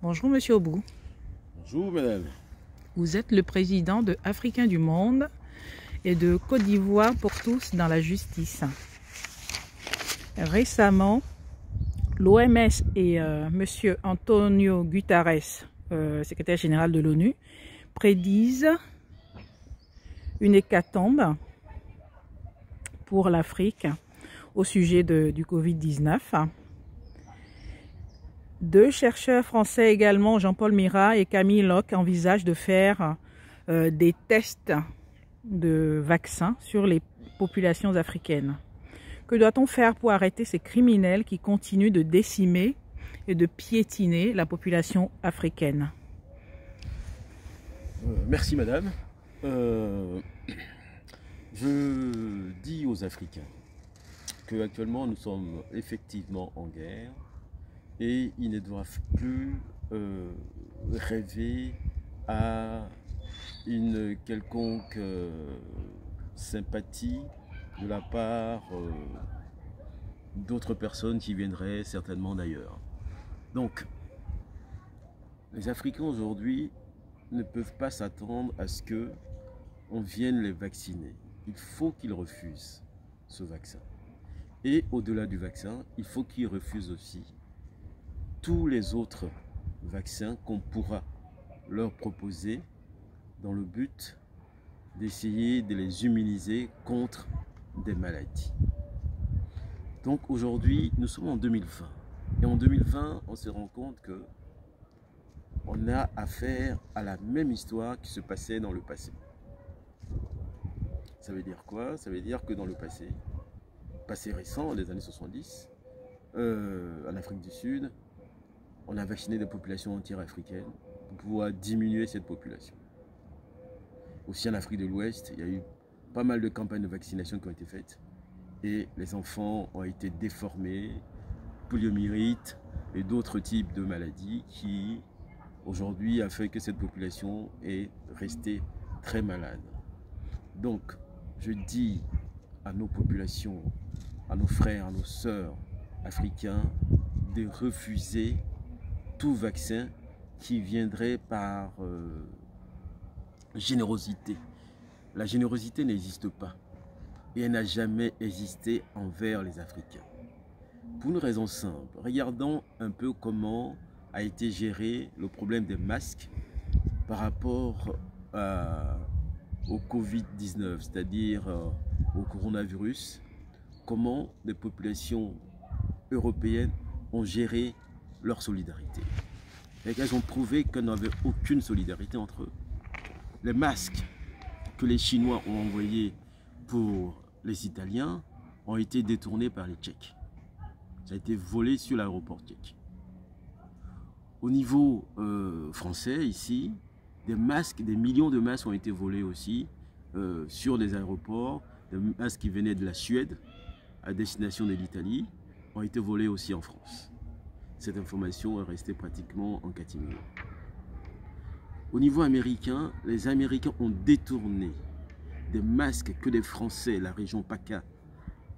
Bonjour Monsieur Obou. Bonjour madame. Vous êtes le président de Africains du Monde et de Côte d'Ivoire pour tous dans la justice. Récemment, l'OMS et Monsieur Antonio Guterres, secrétaire général de l'ONU, prédisent une hécatombe pour l'Afrique au sujet du Covid-19. Deux chercheurs français également, Jean-Paul Mira et Camille Locke, envisagent de faire des tests de vaccins sur les populations africaines. Que doit-on faire pour arrêter ces criminels qui continuent de décimer et de piétiner la population africaine? Merci madame. Je dis aux Africains qu'actuellement nous sommes effectivement en guerre et ils ne doivent plus rêver à une quelconque sympathie de la part d'autres personnes qui viendraient certainement d'ailleurs. Donc, les Africains aujourd'hui ne peuvent pas s'attendre à ce que on vienne les vacciner. Il faut qu'ils refusent ce vaccin. Et au-delà du vaccin, il faut qu'ils refusent aussi tous les autres vaccins qu'on pourra leur proposer dans le but d'essayer de les immuniser contre des maladies. Donc aujourd'hui, nous sommes en 2020. Et en 2020, on se rend compte que on a affaire à la même histoire qui se passait dans le passé. Ça veut dire quoi? Ça veut dire que dans le passé récent, les années 70, en Afrique du Sud, on a vacciné des populations entières africaines pour pouvoir diminuer cette population. Aussi en Afrique de l'Ouest, il y a eu pas mal de campagnes de vaccination qui ont été faites et les enfants ont été déformés, poliomyélite et d'autres types de maladies qui aujourd'hui a fait que cette population est restée très malade. Donc, je dis à nos populations, à nos frères, à nos sœurs africains de refuser tout vaccin qui viendrait par générosité. La générosité n'existe pas et elle n'a jamais existé envers les Africains. Pour une raison simple, regardons un peu comment a été géré le problème des masques par rapport au Covid-19, c'est-à-dire au coronavirus, comment les populations européennes ont géré leur solidarité. Et elles ont prouvé qu'elles n'avaient aucune solidarité entre eux. Les masques que les Chinois ont envoyés pour les Italiens ont été détournés par les Tchèques. Ça a été volé sur l'aéroport tchèque. Au niveau français, ici, des masques, des millions de masques ont été volés aussi sur les aéroports. Des masques qui venaient de la Suède à destination de l'Italie ont été volés aussi en France. Cette information est restée pratiquement en catimini. Au niveau américain, les Américains ont détourné des masques que les Français, la région PACA,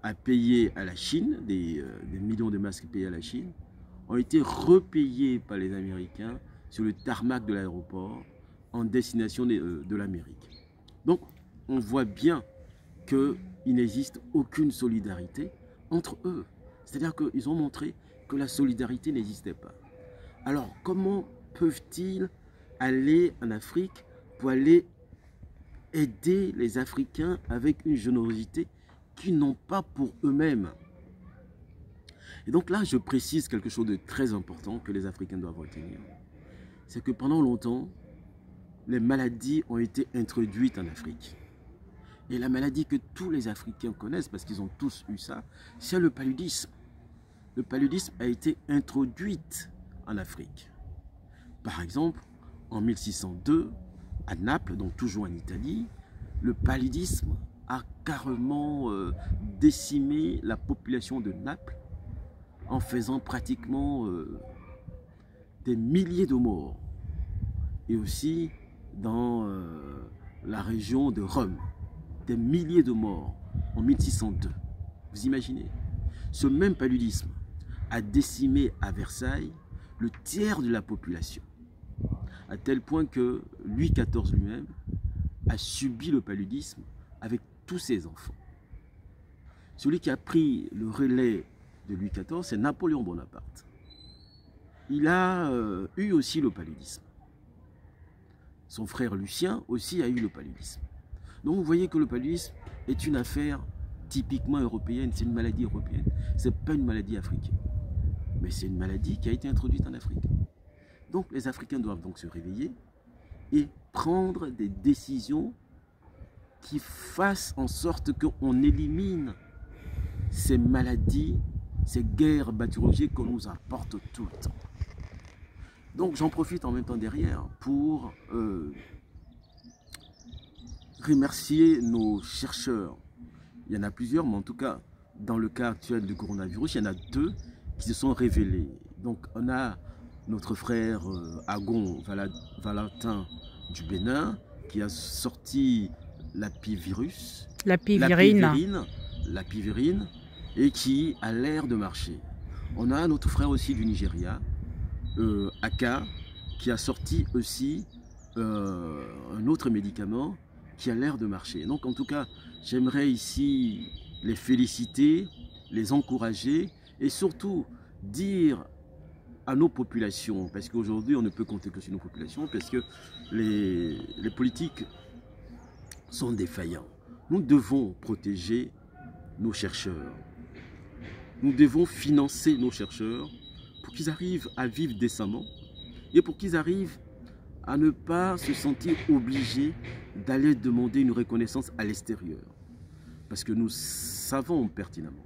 a payé à la Chine, des millions de masques payés à la Chine, ont été repayés par les Américains sur le tarmac de l'aéroport en destination de l'Amérique. Donc, on voit bien qu'il n'existe aucune solidarité entre eux. C'est-à-dire qu'ils ont montré que la solidarité n'existait pas. Alors, comment peuvent-ils aller en Afrique pour aller aider les Africains avec une générosité qu'ils n'ont pas pour eux-mêmes? Et donc là, je précise quelque chose de très important que les Africains doivent retenir. C'est que pendant longtemps, les maladies ont été introduites en Afrique. Et la maladie que tous les Africains connaissent, parce qu'ils ont tous eu ça, c'est le paludisme. Le paludisme a été introduit en Afrique. Par exemple, en 1602, à Naples, donc toujours en Italie, le paludisme a carrément décimé la population de Naples en faisant pratiquement des milliers de morts. Et aussi dans la région de Rome, des milliers de morts en 1602. Vous imaginez? Ce même paludisme a décimé à Versailles le tiers de la population, à tel point que Louis XIV lui-même a subi le paludisme avec tous ses enfants. Celui qui a pris le relais de Louis XIV, c'est Napoléon Bonaparte. Il a eu aussi le paludisme. Son frère Lucien aussi a eu le paludisme. Donc vous voyez que le paludisme est une affaire typiquement européenne, c'est une maladie européenne, ce n'est pas une maladie africaine. Mais c'est une maladie qui a été introduite en Afrique. Donc les Africains doivent donc se réveiller et prendre des décisions qui fassent en sorte qu'on élimine ces maladies, ces guerres bactériologiques qu'on nous apporte tout le temps. Donc j'en profite en même temps derrière pour remercier nos chercheurs. Il y en a plusieurs, mais en tout cas, dans le cas actuel du coronavirus, il y en a 2 qui se sont révélés. Donc on a notre frère Agon Valentin du Bénin qui a sorti l'apivirus, l'apivirine, et qui a l'air de marcher. On a notre frère aussi du Nigeria, Aka, qui a sorti aussi un autre médicament qui a l'air de marcher. Donc en tout cas, j'aimerais ici les féliciter, les encourager et surtout dire à nos populations, parce qu'aujourd'hui on ne peut compter que sur nos populations, parce que les politiques sont défaillants. Nous devons protéger nos chercheurs. Nous devons financer nos chercheurs pour qu'ils arrivent à vivre décemment et pour qu'ils arrivent à ne pas se sentir obligés d'aller demander une reconnaissance à l'extérieur. Parce que nous savons pertinemment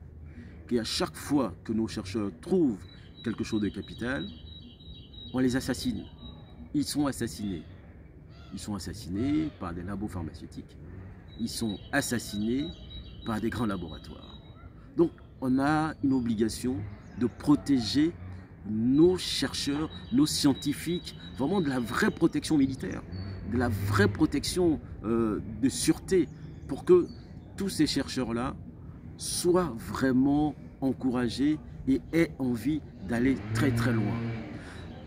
qu'à chaque fois que nos chercheurs trouvent quelque chose de capital, on les assassine. Ils sont assassinés. Ils sont assassinés par des labos pharmaceutiques. Ils sont assassinés par des grands laboratoires. Donc, on a une obligation de protéger nos chercheurs, nos scientifiques, vraiment de la vraie protection militaire, de la vraie protection de sûreté, pour que tous ces chercheurs-là soient vraiment encouragés et aient envie d'aller très très loin.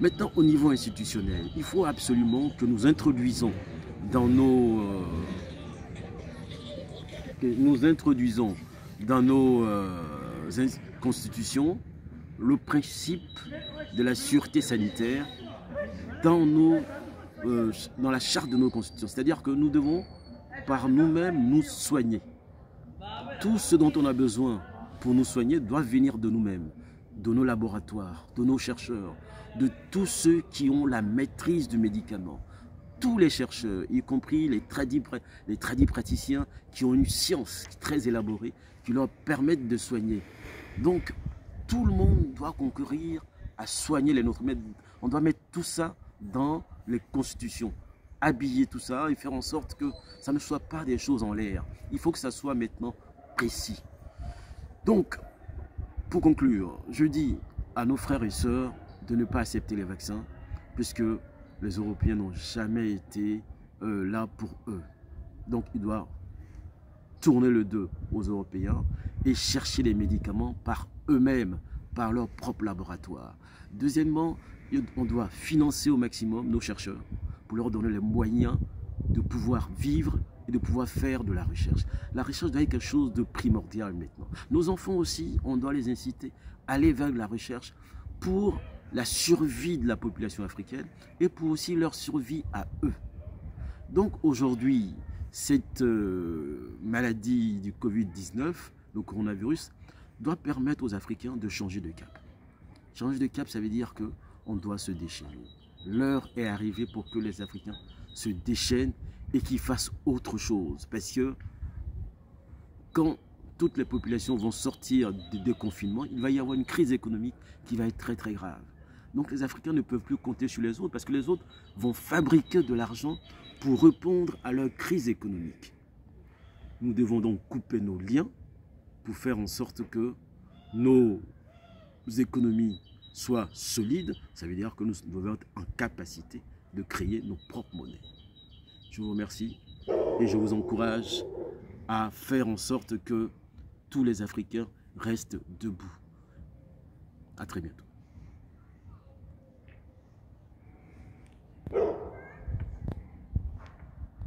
Maintenant, au niveau institutionnel, il faut absolument que nous introduisons dans nos constitutions le principe de la sûreté sanitaire dans la charte de nos constitutions. C'est-à-dire que nous devons par nous-mêmes nous soigner. Tout ce dont on a besoin pour nous soigner doit venir de nous-mêmes, de nos laboratoires, de nos chercheurs, de tous ceux qui ont la maîtrise du médicament. Tous les chercheurs, y compris les tradipraticiens qui ont une science très élaborée, qui leur permettent de soigner. Donc, tout le monde doit concourir à soigner les nôtres. On doit mettre tout ça dans les constitutions, habiller tout ça et faire en sorte que ça ne soit pas des choses en l'air. Il faut que ça soit maintenant précis. Donc, pour conclure, je dis à nos frères et sœurs de ne pas accepter les vaccins, puisque les Européens n'ont jamais été là pour eux. Donc, ils doivent tourner le dos aux Européens et chercher les médicaments par eux-mêmes, par leur propre laboratoire. Deuxièmement, on doit financer au maximum nos chercheurs pour leur donner les moyens de pouvoir vivre et de pouvoir faire de la recherche. La recherche doit être quelque chose de primordial maintenant. Nos enfants aussi, on doit les inciter à aller vers la recherche pour la survie de la population africaine et pour aussi leur survie à eux. Donc aujourd'hui, cette maladie du Covid-19, le coronavirus, doit permettre aux Africains de changer de cap. Changer de cap, ça veut dire qu'on doit se déchaîner. L'heure est arrivée pour que les Africains se déchaînent et qu'ils fassent autre chose. Parce que quand toutes les populations vont sortir du déconfinement, il va y avoir une crise économique qui va être très très grave. Donc les Africains ne peuvent plus compter sur les autres parce que les autres vont fabriquer de l'argent pour répondre à leur crise économique. Nous devons donc couper nos liens pour faire en sorte que nos économies soient solides. Ça veut dire que nous devons être en capacité de créer nos propres monnaies. Je vous remercie et je vous encourage à faire en sorte que tous les Africains restent debout. À très bientôt.